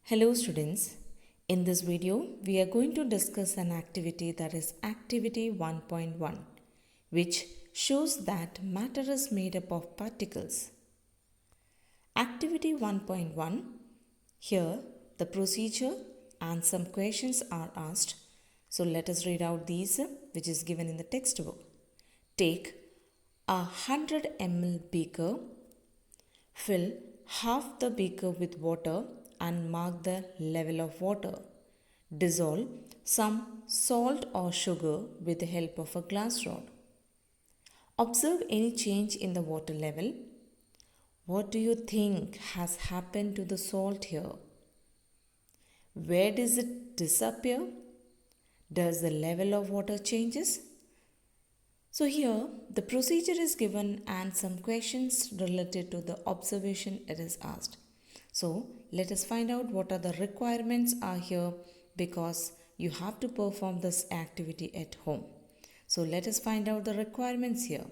Hello students, in this video we are going to discuss an activity that is activity 1.1 which shows that matter is made up of particles. Activity 1.1, here the procedure and some questions are asked. So let us read out these which is given in the textbook. Take a 100 ml beaker, fill half the beaker with water and mark the level of water. Dissolve some salt or sugar with the help of a glass rod. Observe any change in the water level. What do you think has happened to the salt here? Where does it disappear? Does the level of water changes? So here the procedure is given and some questions related to the observation it is asked. So let us find out what are the requirements are here because you have to perform this activity at home. So let us find out the requirements here.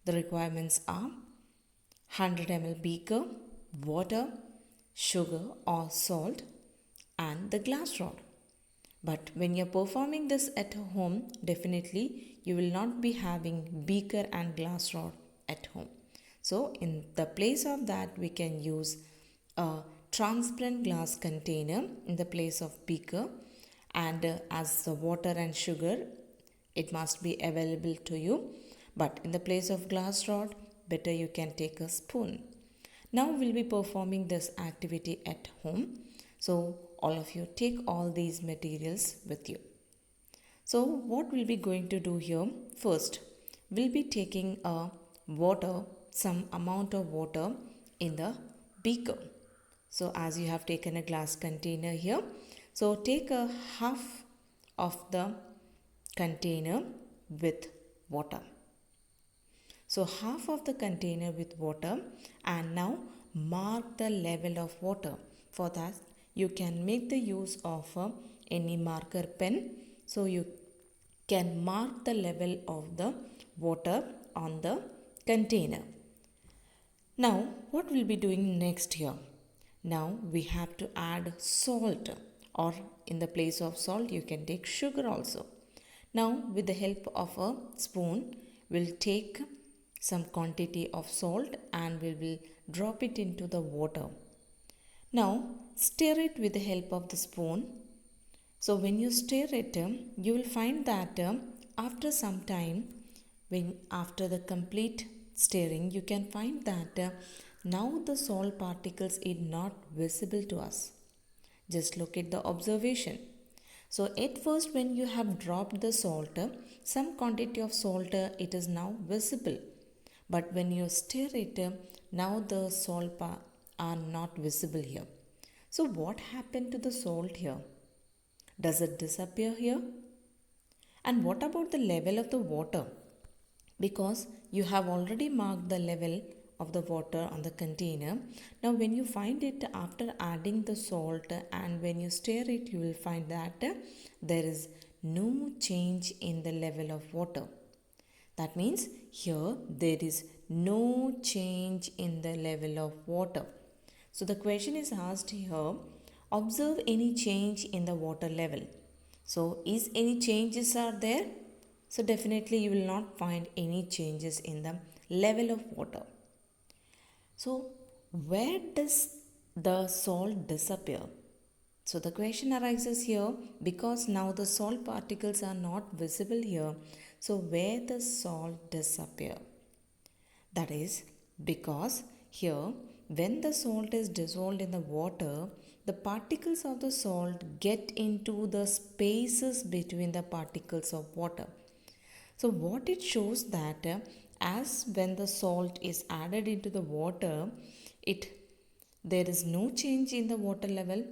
The requirements are 100 ml beaker, water, sugar or salt and the glass rod. But when you're performing this at home, definitely you will not be having beaker and glass rod at home. So in the place of that, we can use a transparent glass container in the place of beaker, and as the water and sugar, it must be available to you. But in the place of glass rod, better you can take a spoon. Now we'll be performing this activity at home. So all of you take all these materials with you. So what we'll be going to do here, first we'll be taking some amount of water in the beaker. So as you have taken a glass container here, so take a half of the container with water. So half of the container with water, and now mark the level of water. For that you can make the use of any marker pen. So you can mark the level of the water on the container. Now what we'll be doing next here? Now we have to add salt, or in the place of salt you can take sugar also. Now with the help of a spoon, we'll take some quantity of salt and we will drop it into the water. Now stir it with the help of the spoon. So when you stir it, you will find that after some time, after the complete stirring, you can find that now the salt particles is not visible to us. Just look at the observation. So at first when you have dropped the salt, some quantity of salt it is now visible. But when you stir it, now the salt are not visible here. So what happened to the salt here? Does it disappear here? And what about the level of the water? Because you have already marked the level of the water on the container. Now when you find it after adding the salt and when you stir it, you will find that there is no change in the level of water. That means here there is no change in the level of water. So the question is asked here, observe any change in the water level. So is any changes are there? So definitely you will not find any changes in the level of water. So where does the salt disappear? So the question arises here because now the salt particles are not visible here. So where the salt disappear? That is because here when the salt is dissolved in the water, the particles of the salt get into the spaces between the particles of water. So what it shows that as when the salt is added into the water, there is no change in the water level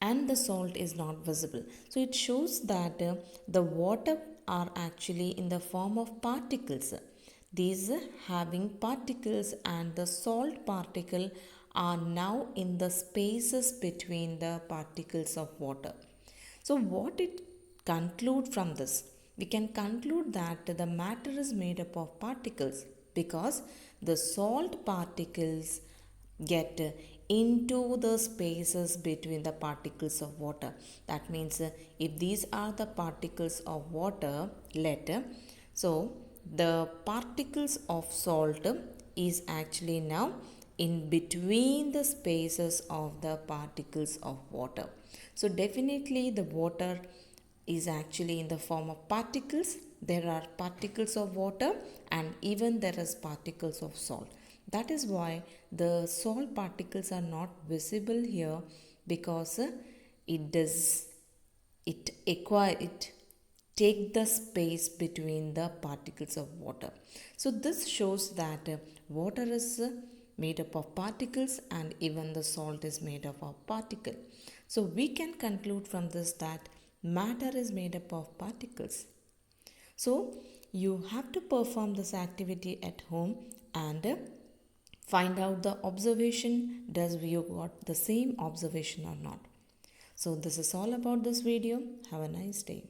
and the salt is not visible. So it shows that the water are actually in the form of particles. These having particles and the salt particle are now in the spaces between the particles of water. So what it conclude from this? We can conclude that the matter is made up of particles because the salt particles get into the spaces between the particles of water. That means if these are the particles of water, so the particles of salt is actually now in between the spaces of the particles of water. So definitely the water is actually in the form of particles. There are particles of water and even there is particles of salt. That is why the salt particles are not visible here, because it take the space between the particles of water. So this shows that water is made up of particles and even the salt is made up of particle. So we can conclude from this that matter is made up of particles. So you have to perform this activity at home and find out the observation. Does you got the same observation or not? So this is all about this video. Have a nice day.